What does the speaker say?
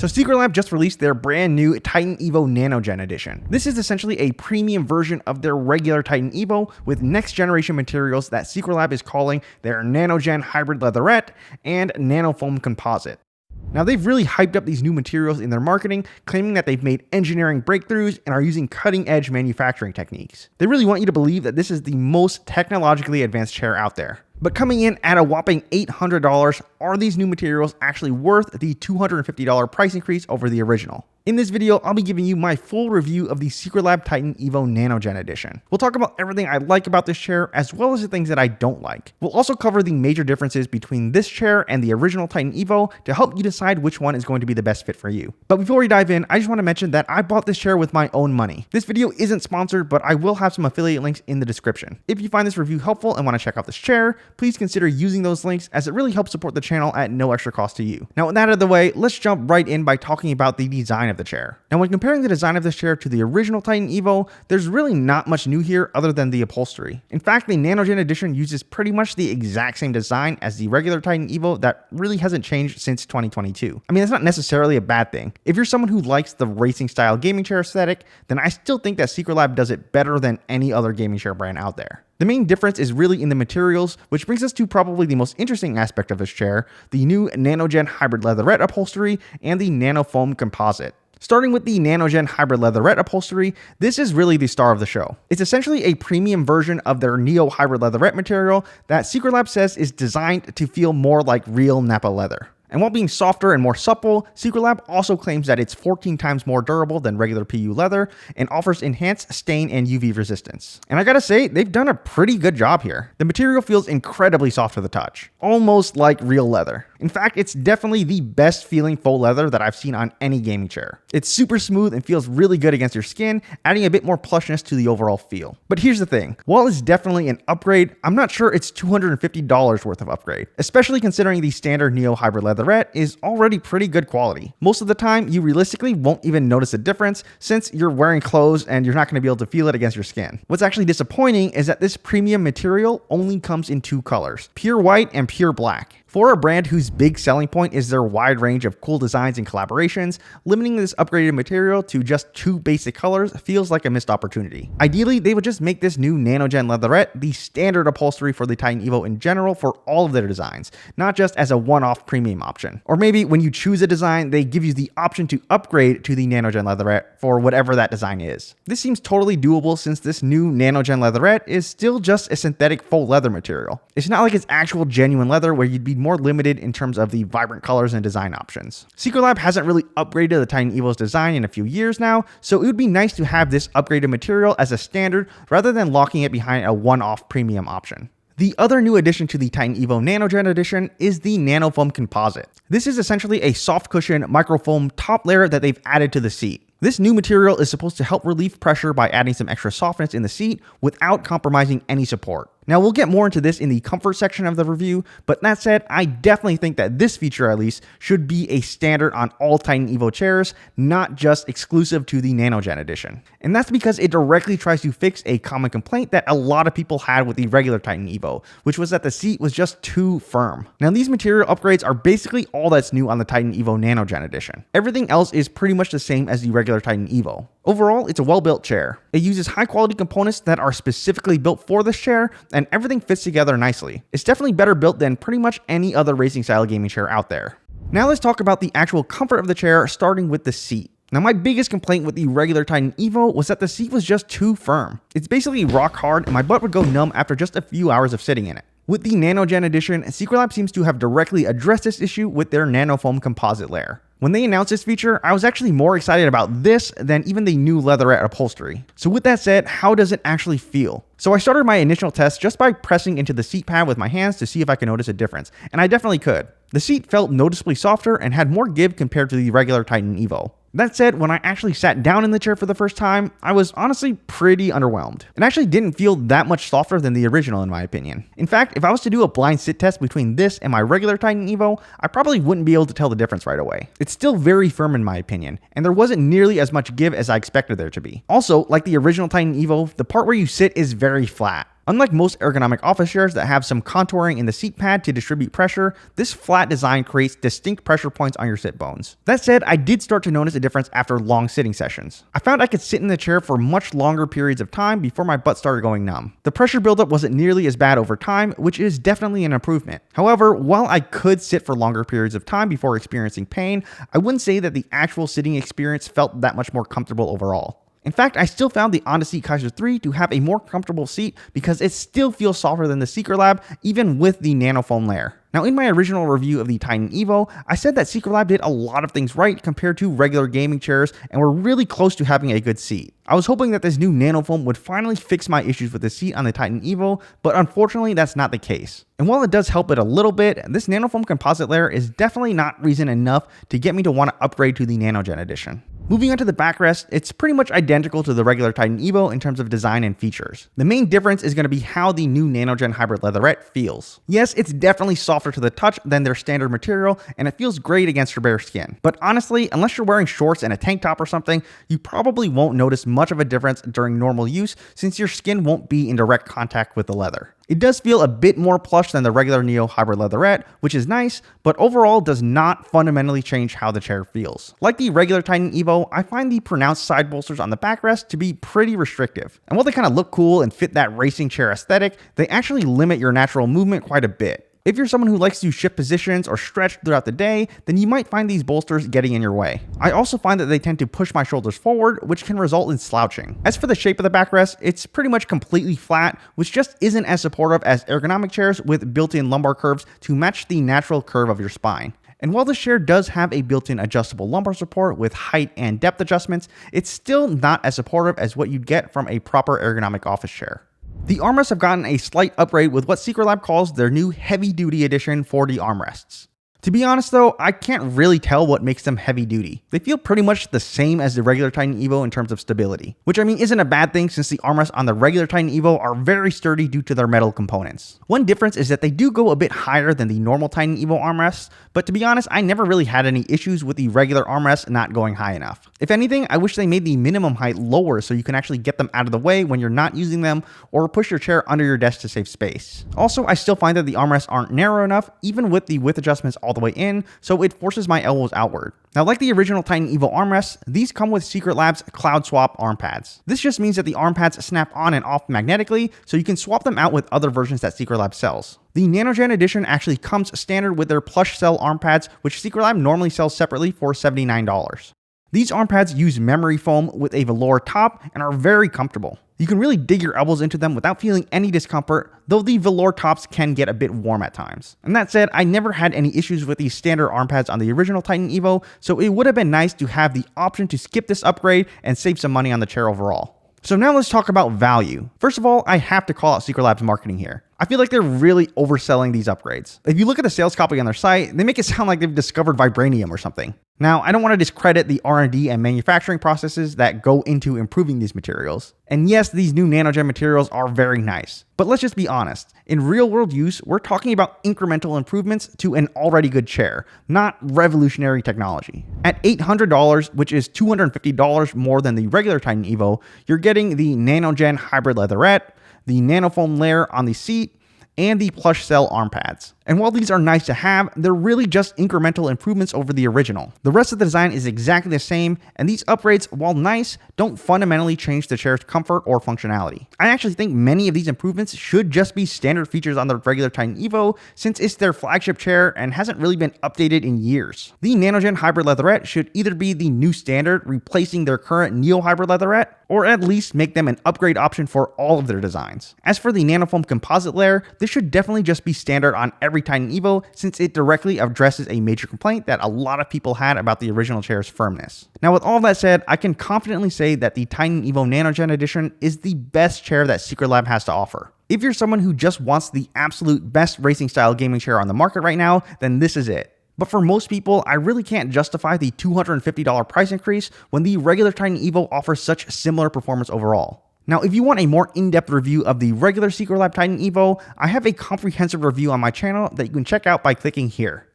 So Secretlab just released their brand new Titan Evo NanoGen edition. This is essentially a premium version of their regular Titan Evo with next generation materials that Secretlab is calling their NanoGen Hybrid Leatherette and NanoFoam Composite. Now, they've really hyped up these new materials in their marketing, claiming that they've made engineering breakthroughs and are using cutting-edge manufacturing techniques. They really want you to believe that this is the most technologically advanced chair out there. But coming in at a whopping $800, are these new materials actually worth the $250 price increase over the original? In this video, I'll be giving you my full review of the Secretlab Titan Evo NanoGen edition. We'll talk about everything I like about this chair, as well as the things that I don't like. We'll also cover the major differences between this chair and the original Titan Evo to help you decide which one is going to be the best fit for you. But before we dive in, I just want to mention that I bought this chair with my own money. This video isn't sponsored, but I will have some affiliate links in the description. If you find this review helpful and want to check out this chair, please consider using those links, as it really helps support the channel at no extra cost to you. Now, with that out of the way, let's jump right in by talking about the design of the chair. Now, when comparing the design of this chair to the original Titan Evo, there's really not much new here other than the upholstery. In fact, the NanoGen edition uses pretty much the exact same design as the regular Titan Evo that really hasn't changed since 2022. I mean, that's not necessarily a bad thing. If you're someone who likes the racing style gaming chair aesthetic, then I still think that Secretlab does it better than any other gaming chair brand out there. The main difference is really in the materials, which brings us to probably the most interesting aspect of this chair, the new NanoGen Hybrid Leatherette upholstery and the NanoFoam Composite. Starting with the NanoGen Hybrid Leatherette upholstery, this is really the star of the show. It's essentially a premium version of their Neo Hybrid Leatherette material that Secretlab says is designed to feel more like real Nappa leather. And while being softer and more supple, Secretlab also claims that it's 14 times more durable than regular PU leather and offers enhanced stain and UV resistance. And I gotta say, they've done a pretty good job here. The material feels incredibly soft to the touch, almost like real leather. In fact, it's definitely the best feeling faux leather that I've seen on any gaming chair. It's super smooth and feels really good against your skin, adding a bit more plushness to the overall feel. But here's the thing, while it's definitely an upgrade, I'm not sure it's $250 worth of upgrade, especially considering the standard Neo Hybrid Leatherette is already pretty good quality. Most of the time, you realistically won't even notice a difference since you're wearing clothes and you're not going to be able to feel it against your skin. What's actually disappointing is that this premium material only comes in two colors, pure white and pure black. For a brand whose big selling point is their wide range of cool designs and collaborations, limiting this upgraded material to just two basic colors feels like a missed opportunity. Ideally, they would just make this new NanoGen Leatherette the standard upholstery for the Titan Evo in general for all of their designs, not just as a one-off premium option. Or maybe when you choose a design, they give you the option to upgrade to the NanoGen Leatherette for whatever that design is. This seems totally doable since this new NanoGen Leatherette is still just a synthetic faux leather material. It's not like it's actual genuine leather where you'd be more limited in terms of the vibrant colors and design options. Secretlab hasn't really upgraded the Titan Evo's design in a few years now, so it would be nice to have this upgraded material as a standard rather than locking it behind a one-off premium option. The other new addition to the Titan Evo NanoGen edition is the NanoFoam Composite. This is essentially a soft cushion microfoam top layer that they've added to the seat. This new material is supposed to help relieve pressure by adding some extra softness in the seat without compromising any support. Now, we'll get more into this in the comfort section of the review, but that said, I definitely think that this feature at least should be a standard on all Titan Evo chairs, not just exclusive to the NanoGen edition. And that's because it directly tries to fix a common complaint that a lot of people had with the regular Titan Evo, which was that the seat was just too firm. Now, these material upgrades are basically all that's new on the Titan Evo NanoGen edition. Everything else is pretty much the same as the regular Titan Evo. Overall, it's a well-built chair. It uses high-quality components that are specifically built for this chair, and everything fits together nicely. It's definitely better built than pretty much any other racing-style gaming chair out there. Now let's talk about the actual comfort of the chair, starting with the seat. Now, my biggest complaint with the regular Titan Evo was that the seat was just too firm. It's basically rock hard, and my butt would go numb after just a few hours of sitting in it. With the NanoGen edition, Secretlab seems to have directly addressed this issue with their NanoFoam composite layer. When they announced this feature, I was actually more excited about this than even the new Leatherette upholstery. So with that said, how does it actually feel? So I started my initial test just by pressing into the seat pad with my hands to see if I could notice a difference, and I definitely could. The seat felt noticeably softer and had more give compared to the regular Titan Evo. That said, when I actually sat down in the chair for the first time, I was honestly pretty underwhelmed. It actually didn't feel that much softer than the original in my opinion. In fact, if I was to do a blind sit test between this and my regular Titan Evo, I probably wouldn't be able to tell the difference right away. It's still very firm in my opinion, and there wasn't nearly as much give as I expected there to be. Also, like the original Titan Evo, the part where you sit is very flat. Unlike most ergonomic office chairs that have some contouring in the seat pad to distribute pressure, this flat design creates distinct pressure points on your sit bones. That said, I did start to notice a difference after long sitting sessions. I found I could sit in the chair for much longer periods of time before my butt started going numb. The pressure buildup wasn't nearly as bad over time, which is definitely an improvement. However, while I could sit for longer periods of time before experiencing pain, I wouldn't say that the actual sitting experience felt that much more comfortable overall. In fact, I still found the Ondaseat Kaiser 3 to have a more comfortable seat because it still feels softer than the Secretlab, even with the NanoFoam layer. Now, in my original review of the Titan Evo, I said that Secretlab did a lot of things right compared to regular gaming chairs and were really close to having a good seat. I was hoping that this new NanoFoam would finally fix my issues with the seat on the Titan Evo, but unfortunately that's not the case. And while it does help it a little bit, this NanoFoam composite layer is definitely not reason enough to get me to want to upgrade to the NanoGen edition. Moving on to the backrest, it's pretty much identical to the regular Titan Evo in terms of design and features. The main difference is going to be how the new NanoGen hybrid leatherette feels. Yes, it's definitely softer to the touch than their standard material, and it feels great against your bare skin. But honestly, unless you're wearing shorts and a tank top or something, you probably won't notice much of a difference during normal use since your skin won't be in direct contact with the leather. It does feel a bit more plush than the regular Neo hybrid leatherette, which is nice, but overall does not fundamentally change how the chair feels. Like the regular Titan Evo, I find the pronounced side bolsters on the backrest to be pretty restrictive. And while they kind of look cool and fit that racing chair aesthetic, they actually limit your natural movement quite a bit. If you're someone who likes to shift positions or stretch throughout the day, then you might find these bolsters getting in your way. I also find that they tend to push my shoulders forward, which can result in slouching. As for the shape of the backrest, it's pretty much completely flat, which just isn't as supportive as ergonomic chairs with built-in lumbar curves to match the natural curve of your spine. And while this chair does have a built-in adjustable lumbar support with height and depth adjustments, it's still not as supportive as what you'd get from a proper ergonomic office chair. The armrests have gotten a slight upgrade with what Secretlab calls their new heavy-duty edition for the armrests. To be honest though, I can't really tell what makes them heavy duty. They feel pretty much the same as the regular Titan Evo in terms of stability, which I mean isn't a bad thing since the armrests on the regular Titan Evo are very sturdy due to their metal components. One difference is that they do go a bit higher than the normal Titan Evo armrests, but to be honest, I never really had any issues with the regular armrests not going high enough. If anything, I wish they made the minimum height lower so you can actually get them out of the way when you're not using them or push your chair under your desk to save space. Also, I still find that the armrests aren't narrow enough, even with the width adjustments all the way in, so it forces my elbows outward. Now, like the original Titan Evo armrests, these come with Secretlab's Cloud Swap arm pads. This just means that the arm pads snap on and off magnetically, so you can swap them out with other versions that Secretlab sells. The NanoGen edition actually comes standard with their plush cell arm pads, which Secretlab normally sells separately for $79. These arm pads use memory foam with a velour top and are very comfortable. You can really dig your elbows into them without feeling any discomfort, though the velour tops can get a bit warm at times. And that said, I never had any issues with these standard arm pads on the original Titan Evo, so it would have been nice to have the option to skip this upgrade and save some money on the chair overall. So now let's talk about value. First of all, I have to call out Secretlab's marketing here. I feel like they're really overselling these upgrades. If you look at the sales copy on their site, they make it sound like they've discovered vibranium or something. Now, I don't want to discredit the R&D and manufacturing processes that go into improving these materials. And yes, these new NanoGen materials are very nice. But let's just be honest. In real-world use, we're talking about incremental improvements to an already good chair, not revolutionary technology. At $800, which is $250 more than the regular Titan Evo, you're getting the NanoGen hybrid leatherette, the NanoFoam layer on the seat, and the plush cell arm pads. And while these are nice to have, they're really just incremental improvements over the original. The rest of the design is exactly the same, and these upgrades, while nice, don't fundamentally change the chair's comfort or functionality. I actually think many of these improvements should just be standard features on the regular Titan Evo, since it's their flagship chair and hasn't really been updated in years. The NanoGen hybrid leatherette should either be the new standard, replacing their current Neo hybrid leatherette, or at least make them an upgrade option for all of their designs. As for the NanoFoam composite layer, this should definitely just be standard on every Titan Evo, since it directly addresses a major complaint that a lot of people had about the original chair's firmness. Now, with all that said, I can confidently say that the Titan Evo NanoGen edition is the best chair that Secretlab has to offer. If you're someone who just wants the absolute best racing style gaming chair on the market right now, then this is it. But for most people, I really can't justify the $250 price increase when the regular Titan Evo offers such similar performance overall. Now, if you want a more in-depth review of the regular Secretlab Titan Evo, I have a comprehensive review on my channel that you can check out by clicking here.